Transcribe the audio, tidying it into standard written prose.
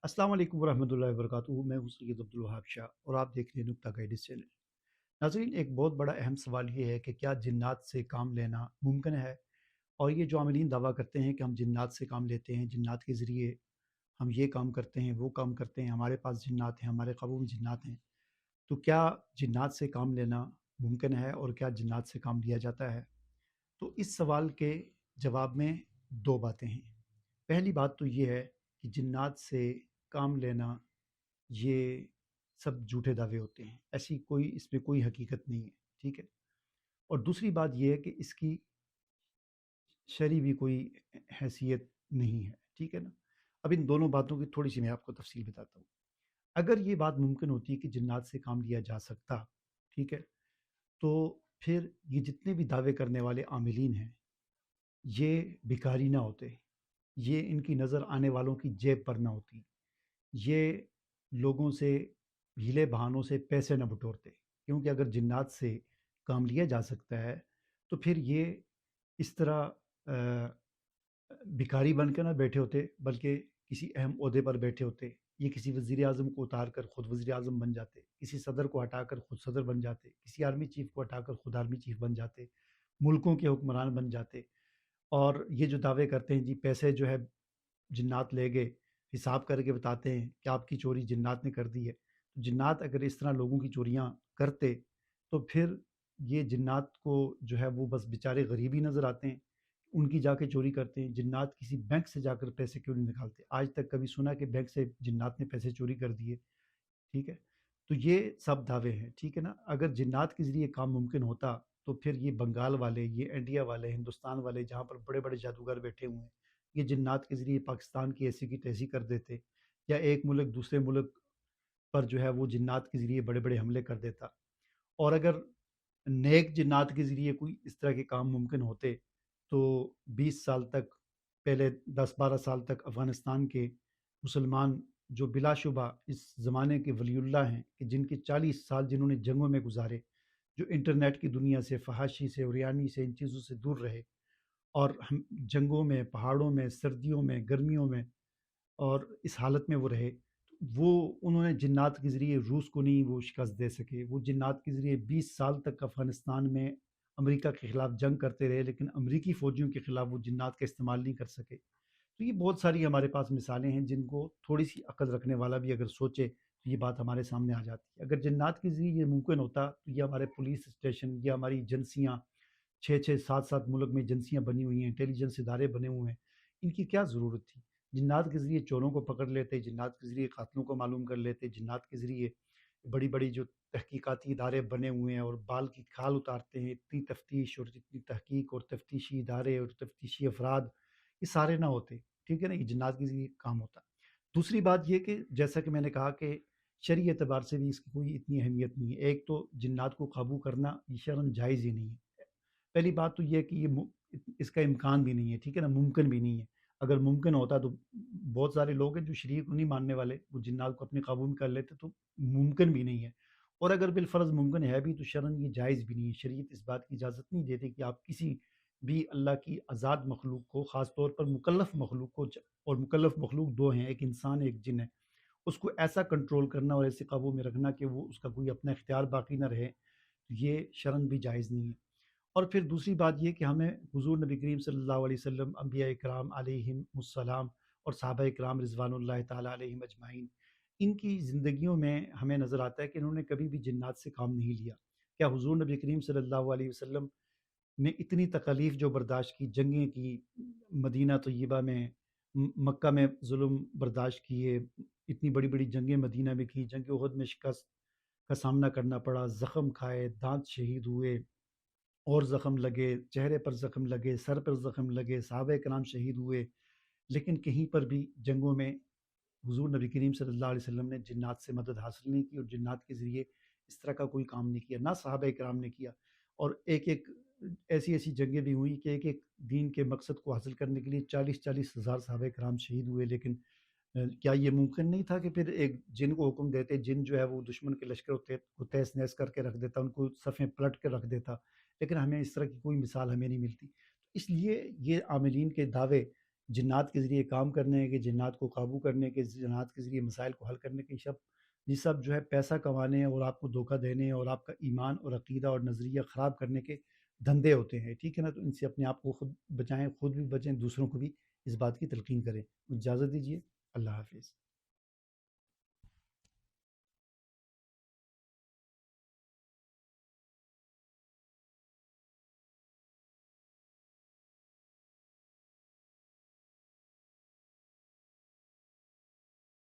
अस्सलाम वालेकुम वरहमतुल्लाहि वबरकातुहू। मैं हूँ सैयद अब्दुल वहाब शाह और आप देख रहे हैं नुक्ता गाइडेंस चैनल। नाज़रीन, एक बहुत बड़ा अहम सवाल ये है कि क्या जिन्नात से काम लेना मुमकिन है? और ये जो आमिलीन दावा करते हैं कि हम जिन्नात से काम लेते हैं, जिन्नात के ज़रिए हम ये काम करते हैं, वो काम करते हैं, हमारे पास जिन्नात हैं, हमारे क़ाबू में जिन्नात हैं। तो क्या जिन्नात से काम लेना मुमकिन है और क्या जिन्नात से काम लिया जाता है? तो इस सवाल के जवाब में 2 बातें हैं। पहली बात तो ये है कि जिन्नात से काम लेना ये सब झूठे दावे होते हैं। ऐसी कोई इसमें कोई हकीकत नहीं है, ठीक है? और दूसरी बात ये है कि इसकी शरई भी कोई हैसियत नहीं है, ठीक है ना? अब इन दोनों बातों की थोड़ी-सी मैं आपको तफ़सील बताता हूँ। अगर ये बात मुमकिन होती कि जिन्नात से काम लिया जा सकता, ठीक है? तो फिर ये जितने भी दावे करने वाले आमिलीन हैं, ये भिखारी ना होते, ये इनकी नज़र आने वालों की जेब पर ना होती, ये लोगों से हीले बहानों से पैसे न बटोरते। क्योंकि अगर जिन्नात से काम लिया जा सकता है तो फिर ये इस तरह भिखारी बन के ना बैठे होते, बल्कि किसी अहम ओहदे पर बैठे होते। ये किसी वज़ीर आज़म को उतार कर खुद वज़ीर आज़म बन जाते, किसी सदर को हटाकर खुद सदर बन जाते, किसी आर्मी चीफ़ को हटाकर खुद आर्मी चीफ़ बन जाते, मुल्कों के हुक्मरान बन जाते। और ये जो दावे करते हैं जी पैसे जो है जिन्नात ले गए, हिसाब करके बताते हैं कि आपकी चोरी जिन्नात ने कर दी है। तो जिन्नात अगर इस तरह लोगों की चोरियाँ करते, तो फिर ये जिन्नात को जो है वो बस बेचारे गरीब ही नज़र आते हैं, उनकी जाके चोरी करते हैं। जिन्नात किसी बैंक से जाकर पैसे क्यों नहीं निकालते? आज तक कभी सुना कि बैंक से जिन्नात ने पैसे चोरी कर दिए, ठीक है? तो ये सब दावे हैं, ठीक है ना? अगर जिन्नात के ज़रिए काम मुमकिन होता, तो फिर ये बंगाल वाले, ये इंडिया वाले, हिंदुस्तान वाले जहाँ पर बड़े-बड़े जादूगर बैठे हुए हैं, ये जिन्नात के ज़रिए पाकिस्तान की ऐसी की तैसी कर देते, या एक मुल्क दूसरे मुल्क पर जो है वो जिन्नात के ज़रिए बड़े-बड़े हमले कर देता। और अगर नेक जिन्नात के ज़रिए कोई इस तरह के काम मुमकिन होते, तो 20 साल तक, पहले 10-12 साल तक अफ़गानिस्तान के मुसलमान जो बिलाशुबा इस ज़माने के वलीउल्लाह हैं कि जिनके 40 साल जिन्होंने जंगों में गुज़ारे, जो इंटरनेट की दुनिया से, फ़हाशी से, उरियानी से, इन चीज़ों से दूर रहे और हम जंगों में, पहाड़ों में, सर्दियों में, गर्मियों में और इस हालत में वो रहे। तो वो उन्होंने जिन्नात के ज़रिए रूस को नहीं वो शिकस्त दे सके। वो जिन्नात के ज़रिए 20 साल तक अफ़गानिस्तान में अमेरिका के ख़िलाफ़ जंग करते रहे, लेकिन अमरीकी फ़ौजियों के ख़िलाफ़ वो जिन्नात का इस्तेमाल नहीं कर सके। तो ये बहुत सारी हमारे पास मिसालें हैं जिनको थोड़ी-सी अक्ल रखने वाला भी अगर सोचे, तो ये बात हमारे सामने आ जाती है। अगर जिन्नात के ज़रिए ये मुमकिन होता, तो ये हमारे पुलिस स्टेशन, ये हमारी एजेंसियाँ, 6-6, 7-7 मुल्क में एजेंसियाँ बनी हुई हैं, इंटेलिजेंस इदारे बने हुए हैं, इनकी क्या ज़रूरत थी? जिन्नात के ज़रिए चोरों को पकड़ लेते, जिन्नात के ज़रिए कातिलों को मालूम कर लेते, जिन्नात के ज़रिए बड़ी-बड़ी जो तहकीकाती इदारे बने हुए हैं और बाल की खाल उतारते हैं, इतनी तफ्तीश और इतनी तहकीक और तफ्तीशी इदारे और तफ्तीशी अफराद, ये सारे ना होते, ठीक है ना? ये जिन्नात के ज़रिए काम होता। दूसरी बात ये कि जैसा कि मैंने कहा कि शरई एतबार से भी इसकी कोई इतनी अहमियत नहीं है। एक तो जिन्नात को काबू करना ये शरअन जायज़ ही नहीं है। पहली बात तो ये है कि इसका इम्कान भी नहीं है, ठीक है ना? मुमकिन भी नहीं है। अगर मुमकिन होता तो बहुत सारे लोग हैं जो शरीयत को नहीं मानने वाले, वो जिन्नात को अपने काबू में कर लेते, तो मुमकिन भी नहीं है। और अगर बिलफ़र्ज़ मुमकिन है भी तो शरअन ये जायज़ भी नहीं है। शरीयत इस बात की इजाज़त नहीं देती कि आप किसी भी अल्लाह की आज़ाद मखलूक को, ख़ास तौर पर मुकल्लफ़ मखलूक को, और मुकल्लफ़ मखलूक 2 हैं, एक इंसान एक जिन है, उसको ऐसा कंट्रोल करना और ऐसे काबू में रखना कि वो उसका कोई अपना इख्तियार बाकी ना रहे, ये शरअन भी जायज़ नहीं है। और फिर दूसरी बात ये कि हमें हुज़ूर नबी करीम सल्लल्लाहु अलैहि वसल्लम, अंबिया इकराम अलैहिमुस्सलाम और सहाबा इकराम रिज़वानुल्लाहि ताला अलैहिम अजमाइन, इनकी ज़िंदगियों में हमें नज़र आता है कि इन्होंने कभी भी जिन्नात से काम नहीं लिया। क्या हुज़ूर नबी करीम सल्लल्लाहु अलैहि वसल्लम ने इतनी तकालीफ जो बर्दाश्त की, जंगें की, मदीना तय्यबा में, मक्का में ज़ुल्म बर्दाश्त किए, इतनी बड़ी-बड़ी जंगें मदीना में की, जंग उहद में शिकस्त का सामना करना पड़ा, ज़ख्म खाए, दाँत शहीद हुए और ज़ख्म लगे, चेहरे पर ज़ख्म लगे, सर पर ज़ख्म लगे, सहाबा किराम शहीद हुए, लेकिन कहीं पर भी जंगों में हुज़ूर नबी करीम सल्लल्लाहु अलैहि वसल्लम ने जिन्नात से मदद हासिल नहीं की और जिन्नात के ज़रिए इस तरह का कोई काम नहीं किया, ना सहाबा किराम ने किया। और एक-एक ऐसी-ऐसी जंगें भी हुई कि एक-एक दीन के मकसद को हासिल करने के लिए 40-40 हज़ार सहाबा किराम शहीद हुए, लेकिन क्या ये मुमकिन नहीं था कि फिर एक जिन को हुक्म देते, जिन जो है वो दुश्मन के लश्कर को तहस-नहस करके रख देता, उनको सफ़ें पलट के रख देता, लेकिन हमें इस तरह की कोई मिसाल हमें नहीं मिलती। इसलिए ये आमिलीन के दावे جنات کے ذریعے کام کرنے کے، جنات کو قابو کرنے کے، جنات کے ذریعے مسائل کو حل کرنے کے، یہ سب جو ہے پیسہ کمانے اور آپ کو دھوکہ دینے اور آپ کا ایمان اور عقیدہ اور نظریہ خراب کرنے کے دھندے ہوتے ہیں، ٹھیک ہے نا؟ تو ان سے اپنے آپ کو خود بچائیں، خود بھی بچیں، دوسروں کو بھی اس بات کی تلقین کریں۔ اجازت دیجیے، اللہ حافظ۔